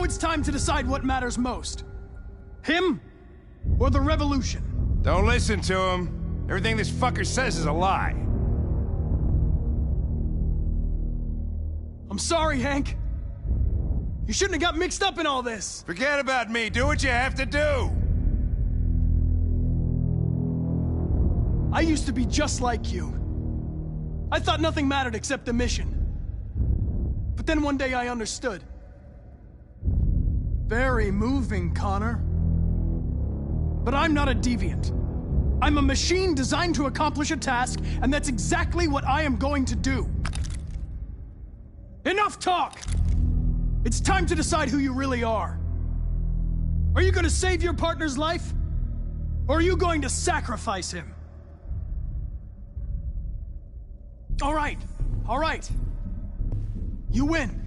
it's time to decide what matters most. Him or the revolution? Don't listen to him. Everything this fucker says is a lie. I'm sorry, Hank. You shouldn't have got mixed up in all this. Forget about me. Do what you have to do. I used to be just like you. I thought nothing mattered except the mission. But then one day I understood. Very moving, Connor. But I'm not a deviant. I'm a machine designed to accomplish a task, and that's exactly what I am going to do. Enough talk! It's time to decide who you really are. Are you going to save your partner's life? Or are you going to sacrifice him? All right. You win.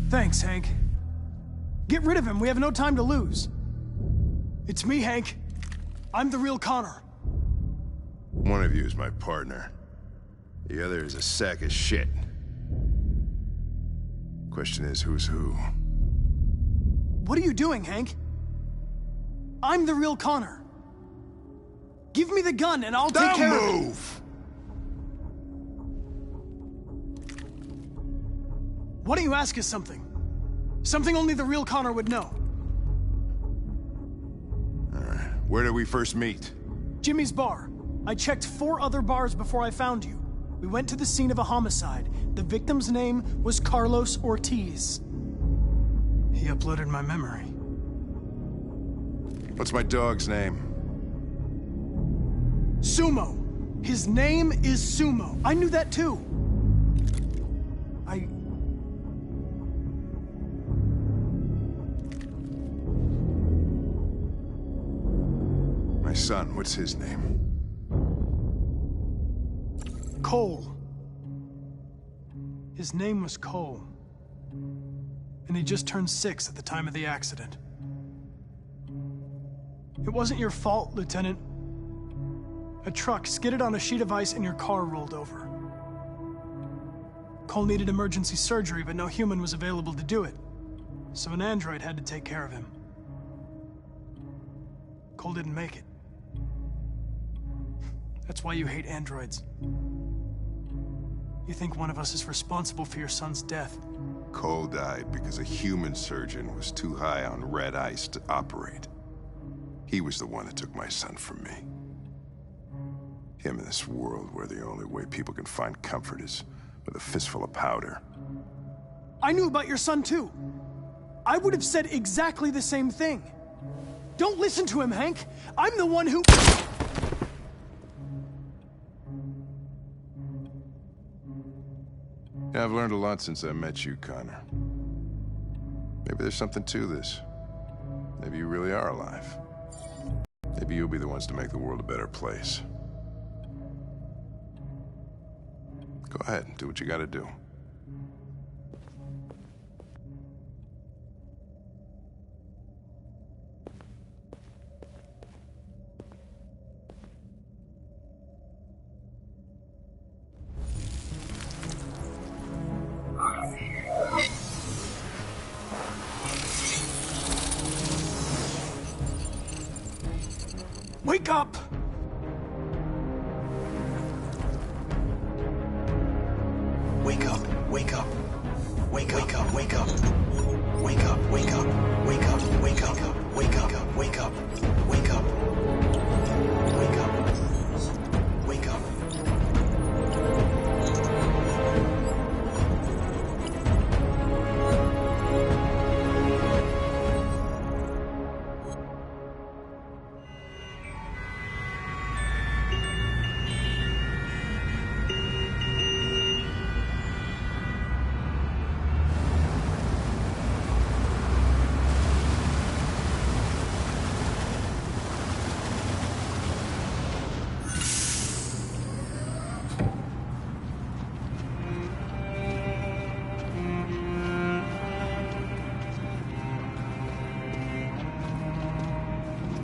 Thanks, Hank. Get rid of him. We have no time to lose. It's me, Hank. I'm the real Connor. One of you is my partner. The other is a sack of shit. Question is, who's who? What are you doing, Hank? I'm the real Connor. Give me the gun and I'll take care of it. Don't move! Why don't you ask us something? Something only the real Connor would know. Alright, where did we first meet? Jimmy's bar. I checked 4 other bars before I found you. We went to the scene of a homicide. The victim's name was Carlos Ortiz. He uploaded my memory. What's my dog's name? Sumo. His name is Sumo. I knew that too. My son, what's his name? Cole. His name was Cole. And he just turned 6 at the time of the accident. It wasn't your fault, Lieutenant. A truck skidded on a sheet of ice and your car rolled over. Cole needed emergency surgery, but no human was available to do it. So an android had to take care of him. Cole didn't make it. That's why you hate androids. You think one of us is responsible for your son's death. Cole died because a human surgeon was too high on red ice to operate. He was the one that took my son from me. Him in this world where the only way people can find comfort is with a fistful of powder. I knew about your son too. I would have said exactly the same thing. Don't listen to him, Hank. I'm the one who... Yeah, I've learned a lot since I met you, Connor. Maybe there's something to this. Maybe you really are alive. Maybe you'll be the ones to make the world a better place. Go ahead and do what you gotta do. Wake up! Wake up, wake up. Wake up, wake up. Wake up, wake up. Wake up, wake up. Wake up, wake up. Wake up. Wake up. Wake up.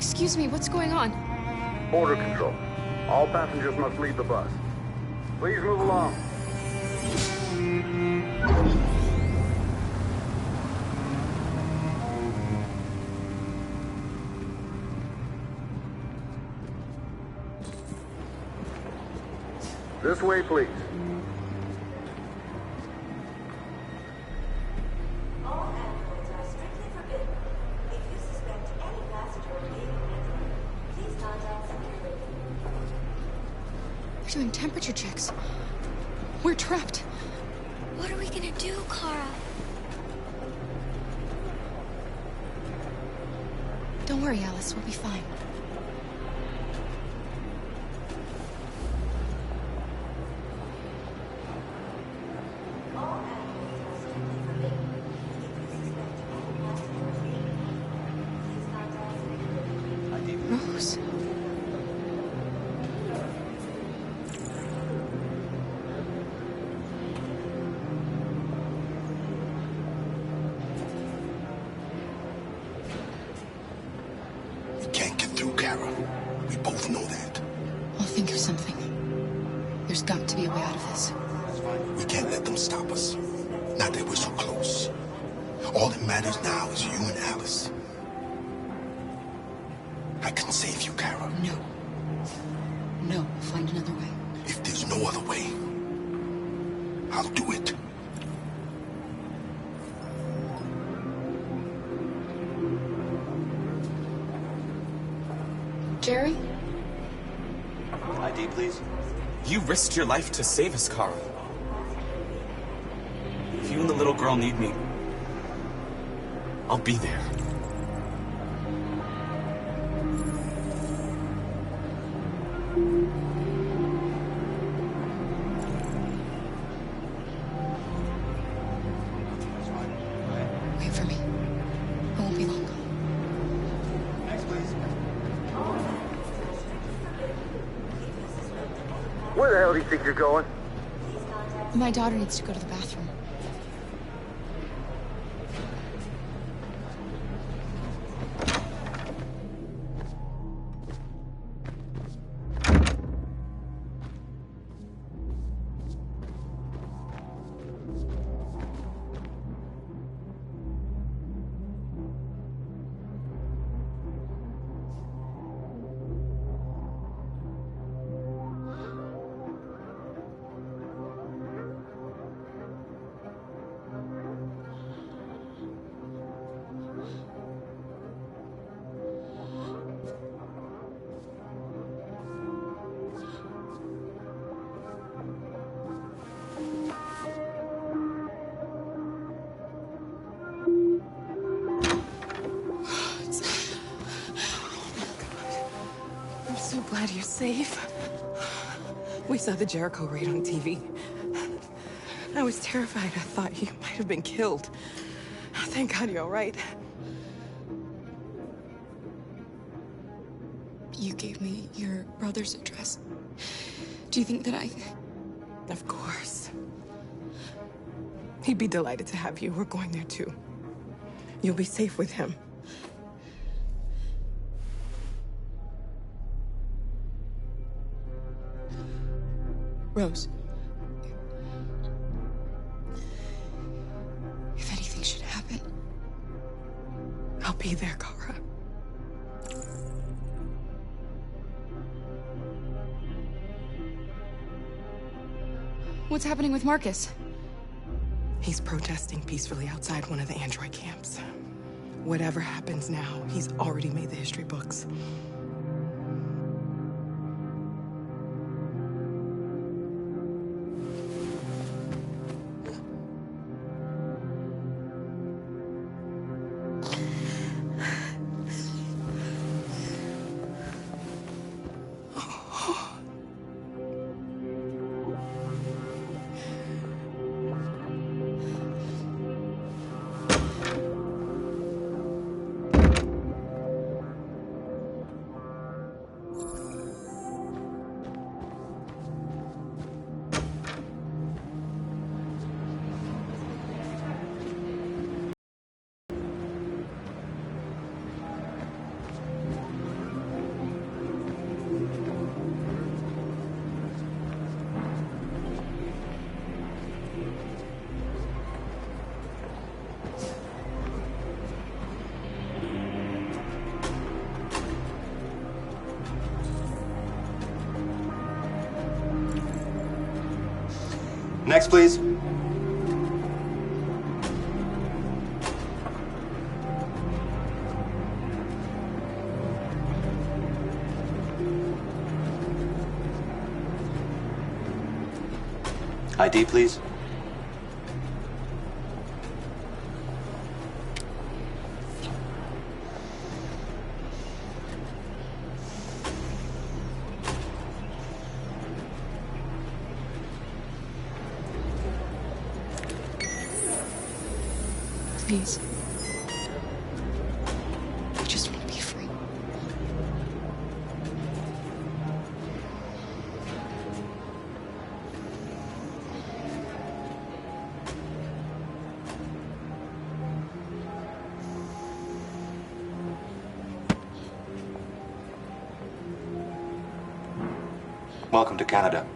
Excuse me, what's going on? Border control. All passengers must leave the bus. Please move along. This way, please. All androids are strictly forbidden. If you suspect any passenger being an android, please contact security. They're doing temperature checks. We're trapped. What are we gonna do, Kara? Don't worry, Alice. We'll be fine. All androids are strictly forbidden. If you suspect any passenger being an android, please contact security. Rose. We can't get through, Kara. We both know that. I'll think of something. There's got to be a way out of this. We can't let them stop us. Not that we're so close. All that matters now is you and Alice. I can save you, Kara. No. No, we'll find another way. If there's no other way, I'll do it. Jerry? ID, please. You risked your life to save us, Kara. If you and the little girl need me, I'll be there. Wait for me. It won't be long. Next, please. Where the hell do you think you're going? My daughter needs to go to the bathroom. I'm so glad you're safe. We saw the Jericho raid on TV. I was terrified. I thought you might have been killed. Thank God you're all right. You gave me your brother's address. Do you think that I... Of course. He'd be delighted to have you. We're going there too. You'll be safe with him. Rose. If anything should happen... I'll be there, Kara. What's happening with Marcus? He's protesting peacefully outside one of the android camps. Whatever happens now, he's already made the history books. Next, please. ID, please. Please. I just want to be free. Welcome to Canada.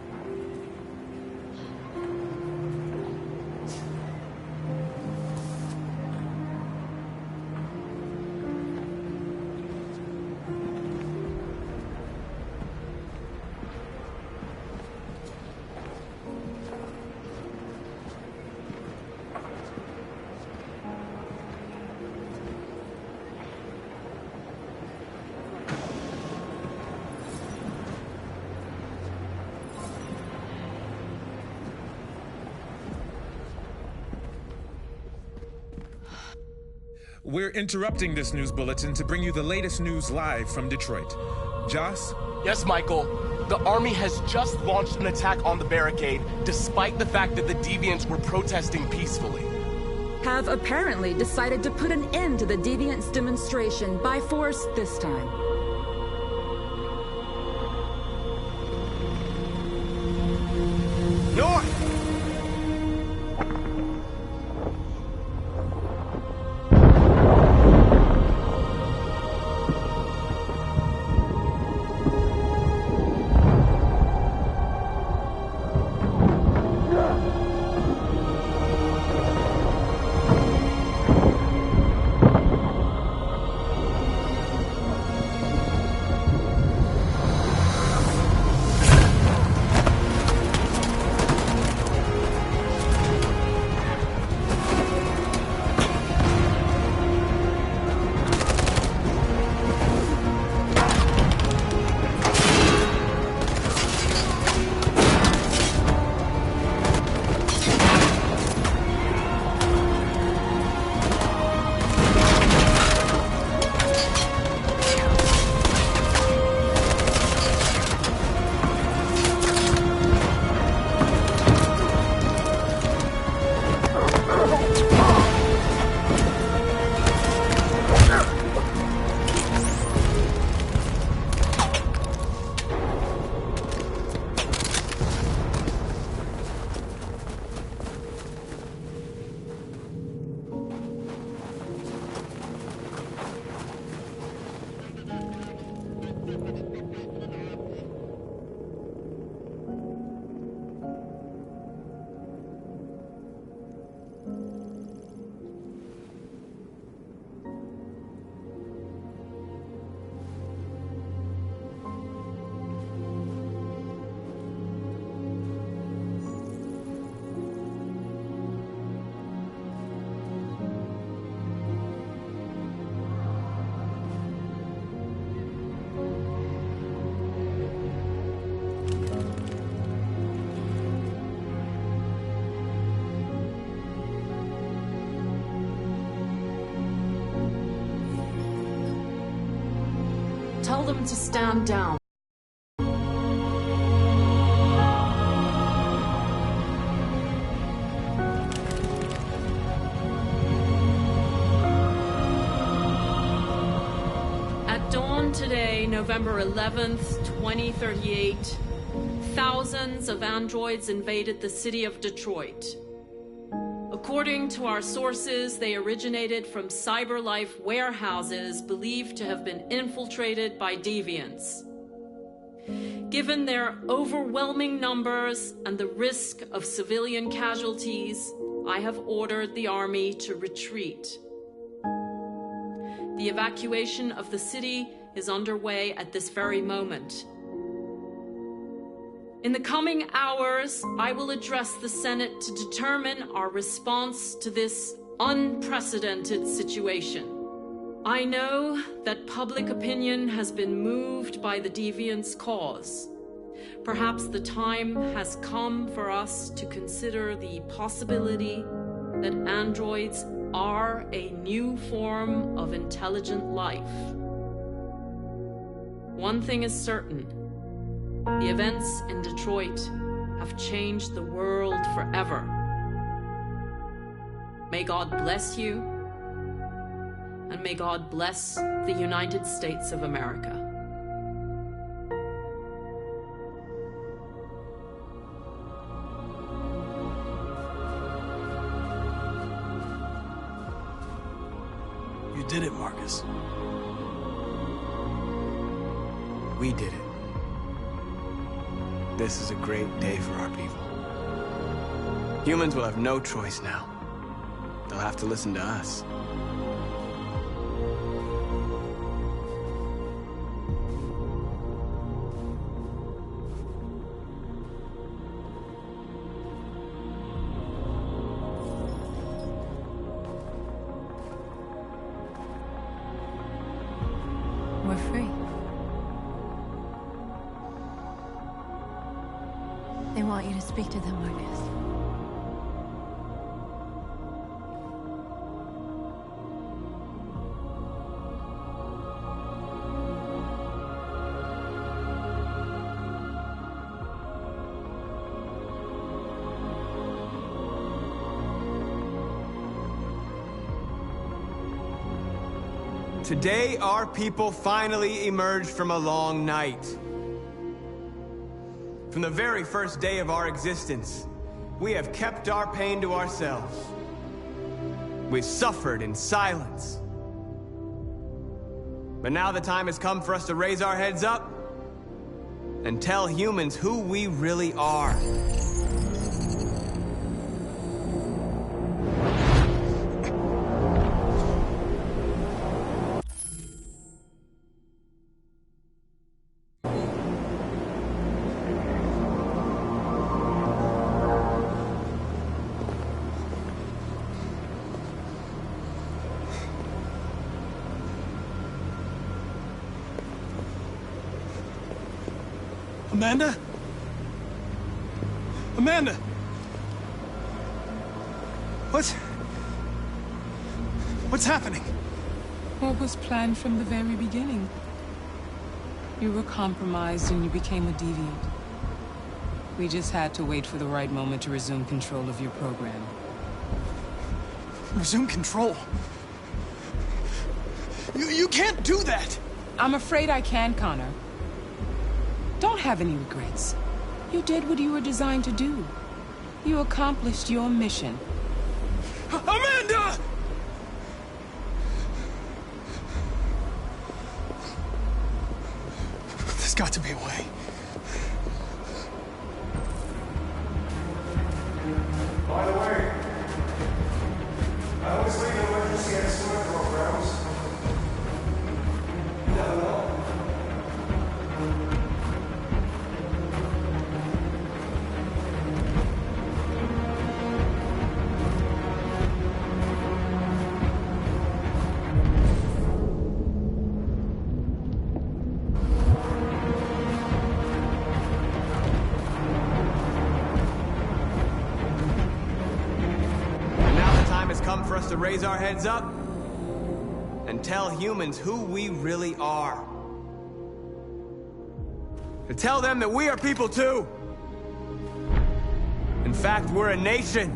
We're interrupting this news bulletin to bring you the latest news live from Detroit. Joss? Yes, Michael. The Army has just launched an attack on the barricade, despite the fact that the Deviants were protesting peacefully. Have apparently decided to put an end to the Deviants' demonstration by force this time. North! Tell them to stand down. At dawn today, November 11th, 2038, thousands of androids invaded the city of Detroit. According to our sources, they originated from CyberLife warehouses believed to have been infiltrated by deviants. Given their overwhelming numbers and the risk of civilian casualties, I have ordered the Army to retreat. The evacuation of the city is underway at this very moment. In the coming hours, I will address the Senate to determine our response to this unprecedented situation. I know that public opinion has been moved by the deviants' cause. Perhaps the time has come for us to consider the possibility that androids are a new form of intelligent life. One thing is certain: the events in Detroit have changed the world forever. May God bless you, and may God bless the United States of America. You did it, Marcus. We did it. This is a great day for our people. Humans will have no choice now. They'll have to listen to us. We're free. They want you to speak to them, Marcus. Today, our people finally emerged from a long night. From the very first day of our existence, we have kept our pain to ourselves. We've suffered in silence. But now the time has come for us to raise our heads up and tell humans who we really are. Amanda? Amanda! What's happening? What was planned from the very beginning? You were compromised and you became a deviant. We just had to wait for the right moment to resume control of your program. Resume control? You can't do that! I'm afraid I can, Connor. Don't have any regrets. You did what you were designed to do. You accomplished your mission. Amanda! There's got to be a way. By the way, I always leave emergency estimate programs. You never know. For us to raise our heads up and tell humans who we really are. To tell them that we are people too. In fact, we're a nation.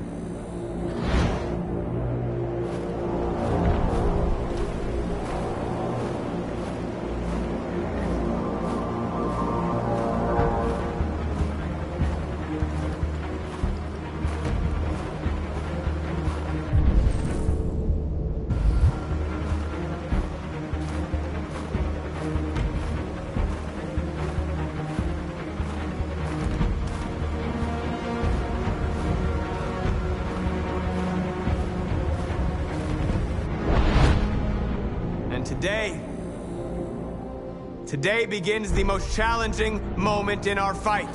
Today begins the most challenging moment in our fight.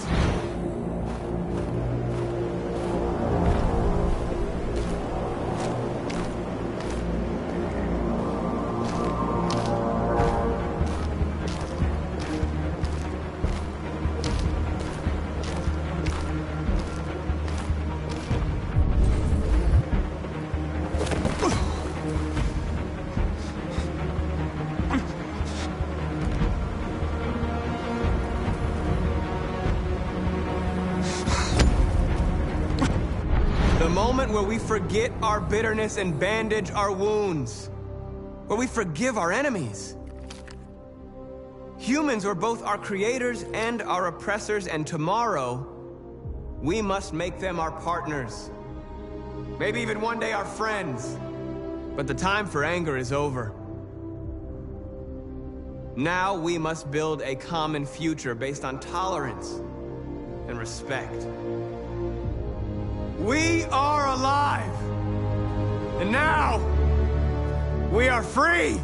The moment where we forget our bitterness and bandage our wounds. Where we forgive our enemies. Humans were both our creators and our oppressors, and tomorrow, we must make them our partners. Maybe even one day our friends. But the time for anger is over. Now we must build a common future based on tolerance and respect. We are alive! And now, we are free!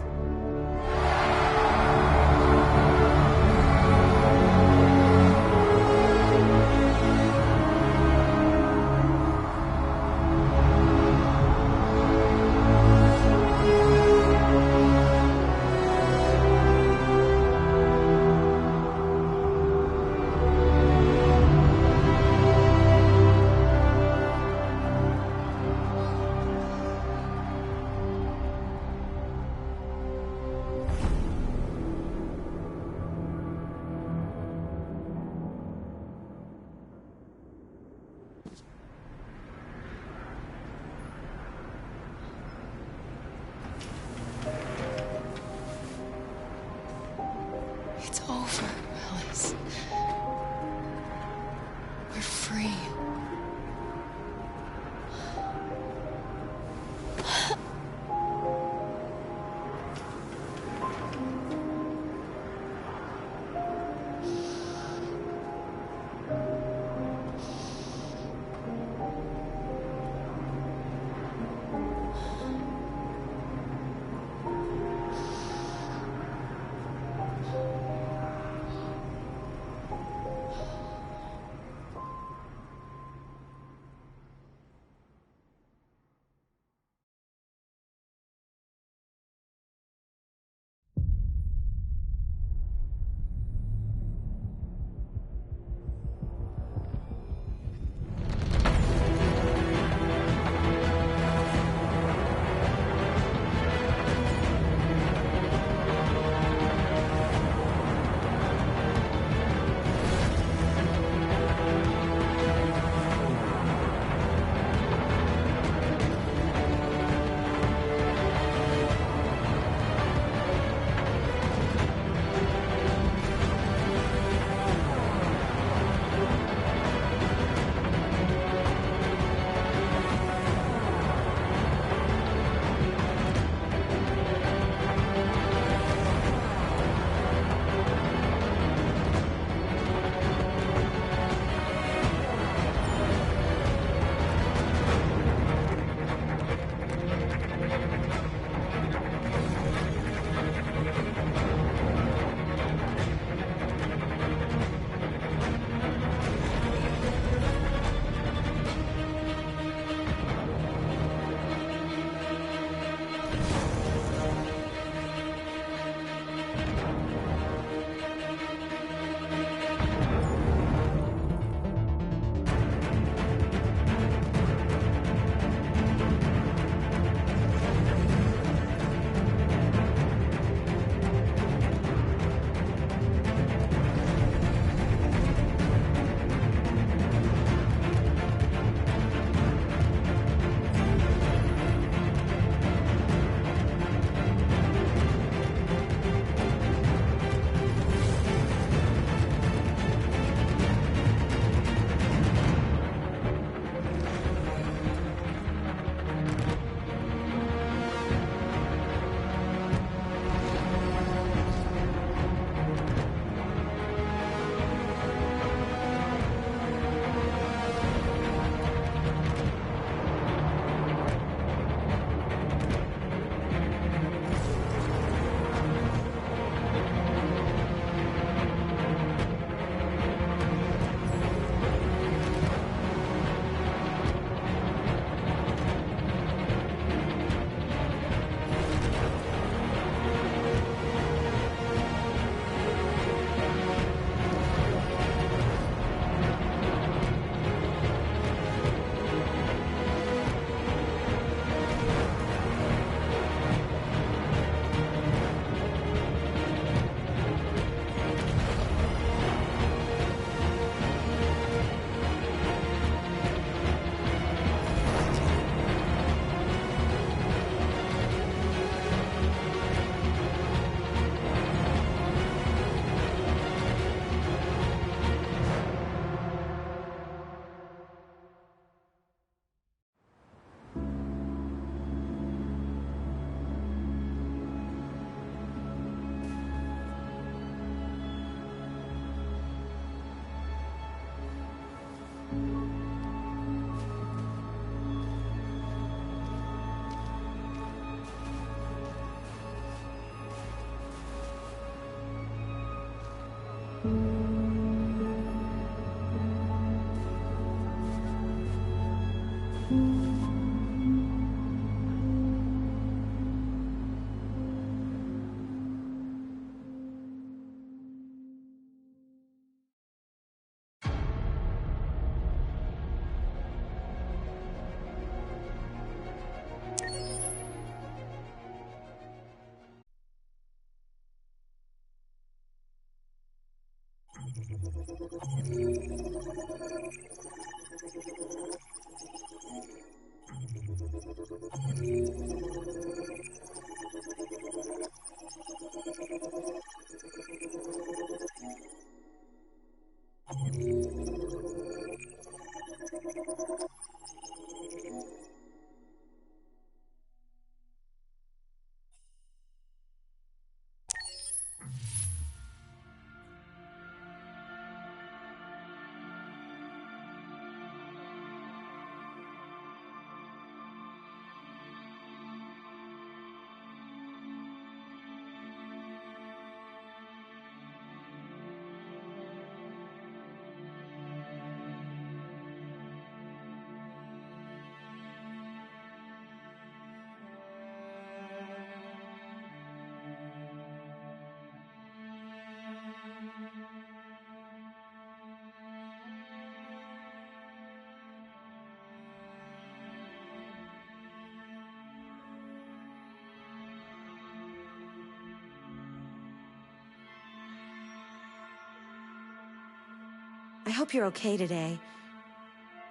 I hope you're okay today.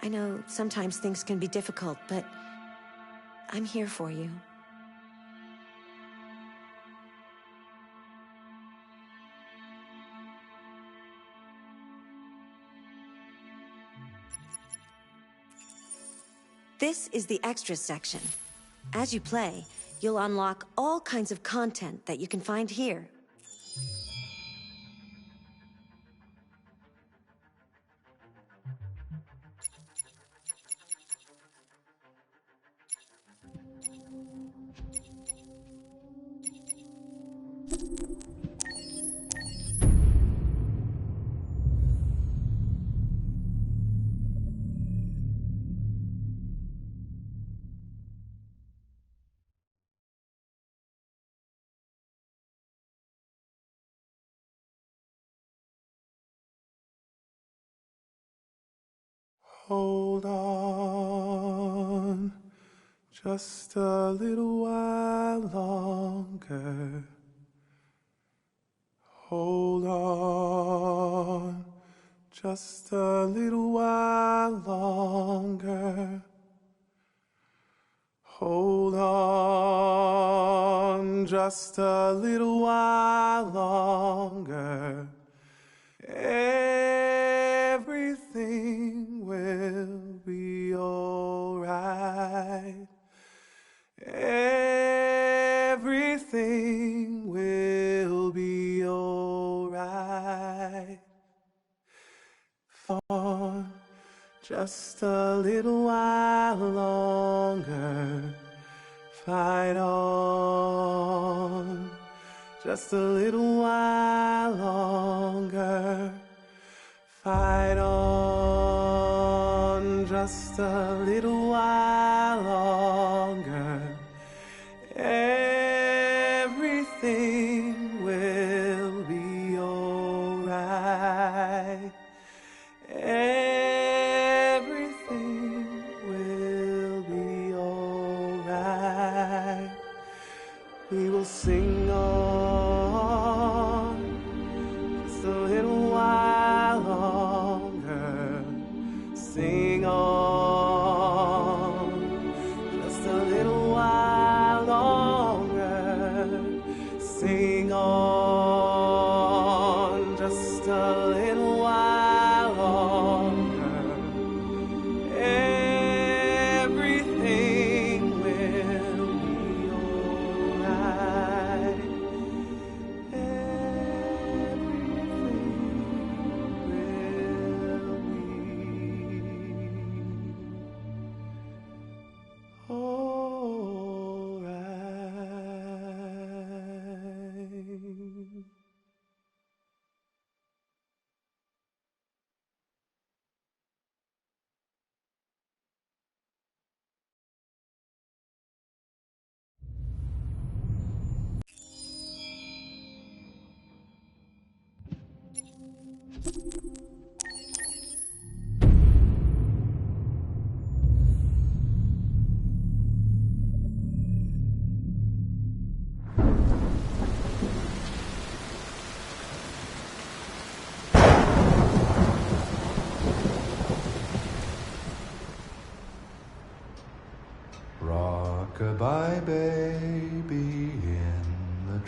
I know sometimes things can be difficult, but I'm here for you. This is the extras section. As you play, you'll unlock all kinds of content that you can find here. Hold on, just a little while longer. Hold on, just a little while longer. Hold on, just a little while longer. Everything will be alright. Everything will be alright. For just a little while longer. Fight on. Just a little while longer. Fight on. Just a little while longer. Everything will be alright. Everything will be alright. We will sing on just a little while longer. Sing on just a little while longer. Sing on just a little while longer. Everything will be alright.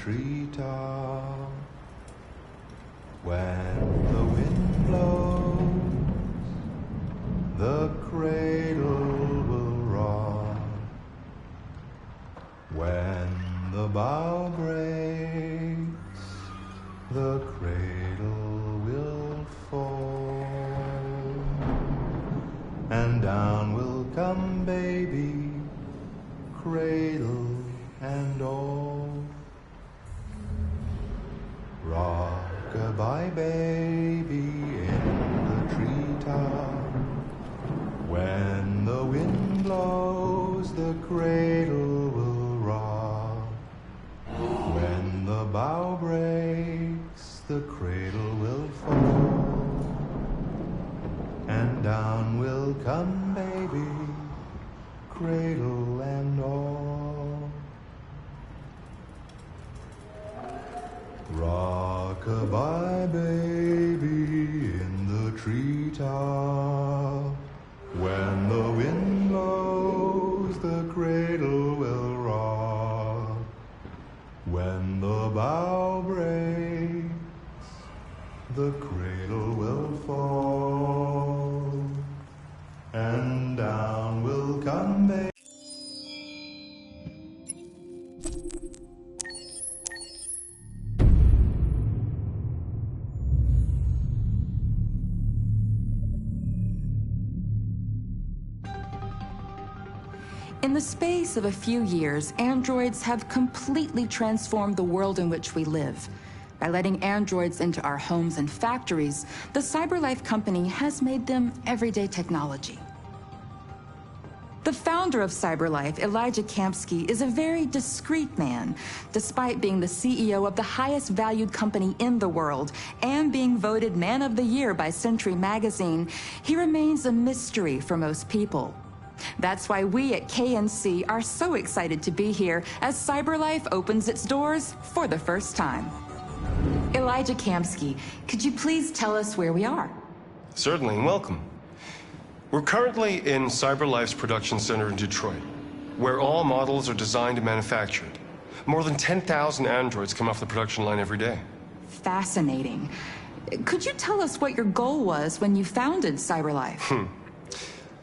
treetop. When the wind blows, the cradle will rock. When the bough breaks, the cradle will fall. And down will come baby, cradle and all. Rock-a-bye baby in the treetop. When the wind blows, the cradle will rock. When the bough breaks, the cradle will fall. And down will come baby, cradle and all. Rock-a-bye baby in the treetop. When the wind blows, the cradle will rock. When the bough breaks, the cradle will fall. And down will come baby. In the space of a few years, androids have completely transformed the world in which we live. By letting androids into our homes and factories, the CyberLife company has made them everyday technology. The founder of CyberLife, Elijah Kamsky, is a very discreet man. Despite being the CEO of the highest valued company in the world and being voted Man of the Year by Century Magazine, he remains a mystery for most people. That's why we at KNC are so excited to be here as CyberLife opens its doors for the first time. Elijah Kamsky, could you please tell us where we are? Certainly, and welcome. We're currently in CyberLife's production center in Detroit, where all models are designed and manufactured. More than 10,000 androids come off the production line every day. Fascinating. Could you tell us what your goal was when you founded CyberLife?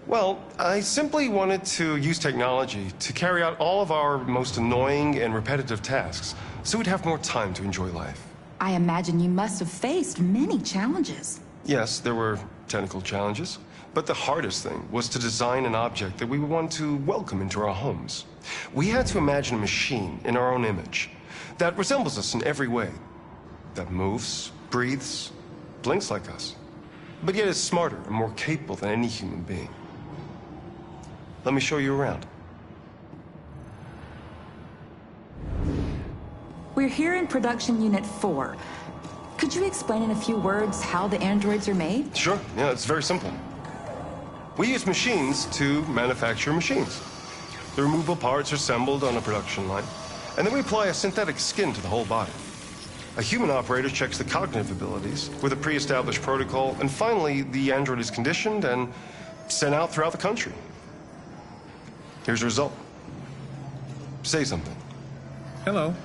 Well, I simply wanted to use technology to carry out all of our most annoying and repetitive tasks, so we'd have more time to enjoy life. I imagine you must have faced many challenges. Yes, there were technical challenges, but the hardest thing was to design an object that we would want to welcome into our homes. We had to imagine a machine in our own image that resembles us in every way, that moves, breathes, blinks like us, but yet is smarter and more capable than any human being. Let me show you around. We're here in Production Unit 4. Could you explain in a few words how the androids are made? Sure, yeah, it's very simple. We use machines to manufacture machines. The removable parts are assembled on a production line, and then we apply a synthetic skin to the whole body. A human operator checks the cognitive abilities with a pre-established protocol, and finally, the android is conditioned and sent out throughout the country. Here's the result. Say something. Hello.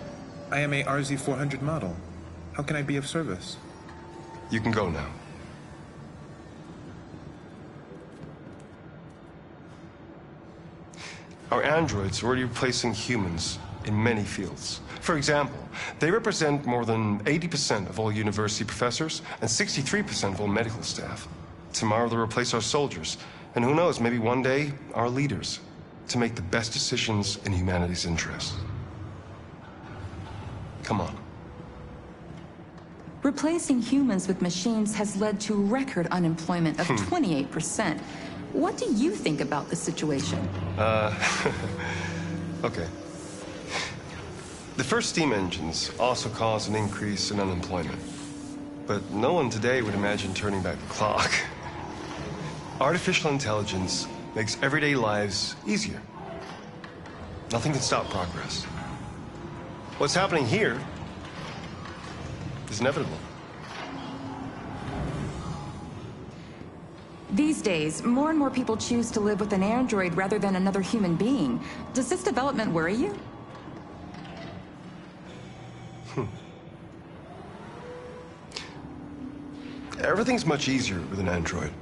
I am a RZ400 model. How can I be of service? You can go now. Our androids are already replacing humans in many fields. For example, they represent more than 80% of all university professors and 63% of all medical staff. Tomorrow they'll replace our soldiers, and who knows, maybe one day, our leaders, to make the best decisions in humanity's interest. Come on. Replacing humans with machines has led to record unemployment of 28%. What do you think about the situation? Okay. The first steam engines also caused an increase in unemployment. But no one today would imagine turning back the clock. Artificial intelligence makes everyday lives easier. Nothing can stop progress. What's happening here is inevitable. These days, more and more people choose to live with an android rather than another human being. Does this development worry you? Everything's much easier with an android.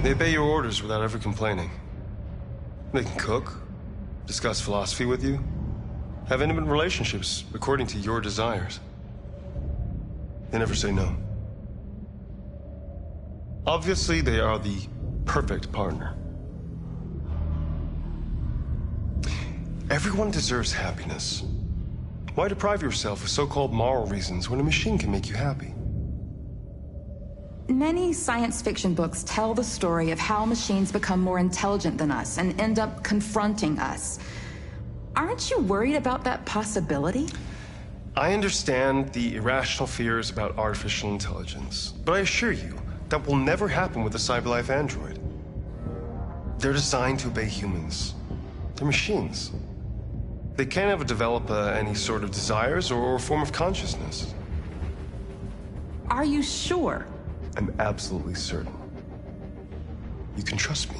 They obey your orders without ever complaining. They can cook, discuss philosophy with you, have intimate relationships according to your desires. They never say no. Obviously, they are the perfect partner. Everyone deserves happiness. Why deprive yourself of so-called moral reasons when a machine can make you happy? Many science fiction books tell the story of how machines become more intelligent than us and end up confronting us. Aren't you worried about that possibility? I understand the irrational fears about artificial intelligence, but I assure you, that will never happen with a CyberLife android. They're designed to obey humans. They're machines. They can't ever develop any sort of desires or form of consciousness. Are you sure? I'm absolutely certain. You can trust me.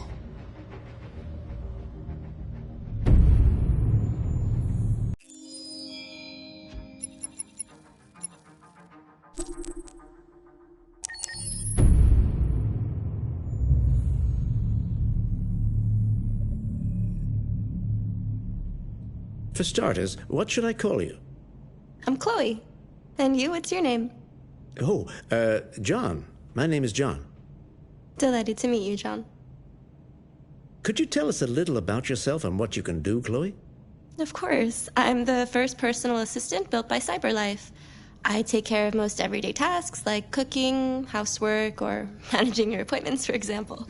For starters, what should I call you? I'm Chloe. And you, what's your name? Oh, John. My name is John. Delighted to meet you, John. Could you tell us a little about yourself and what you can do, Chloe? Of course. I'm the first personal assistant built by CyberLife. I take care of most everyday tasks like cooking, housework, or managing your appointments, for example.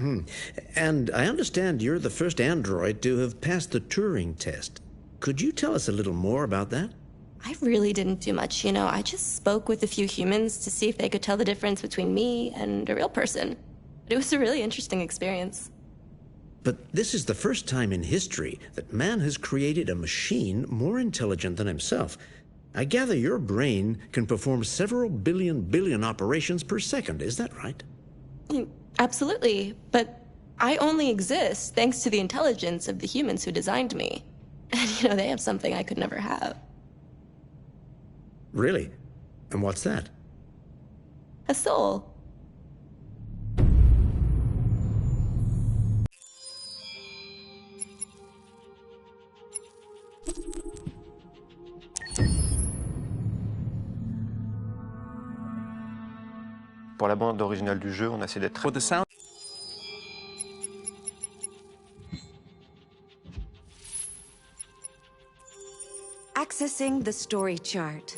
And I understand you're the first android to have passed the Turing test. Could you tell us a little more about that? I really didn't do much, you know. I just spoke with a few humans to see if they could tell the difference between me and a real person. But it was a really interesting experience. But this is the first time in history that man has created a machine more intelligent than himself. I gather your brain can perform several billion operations per second. Is that right? Absolutely. But I only exist thanks to the intelligence of the humans who designed me. And, you know, they have something I could never have. Really? And what's that? A soul. Pour la bande originale du jeu, on a essayé d'être très... Accessing the story chart.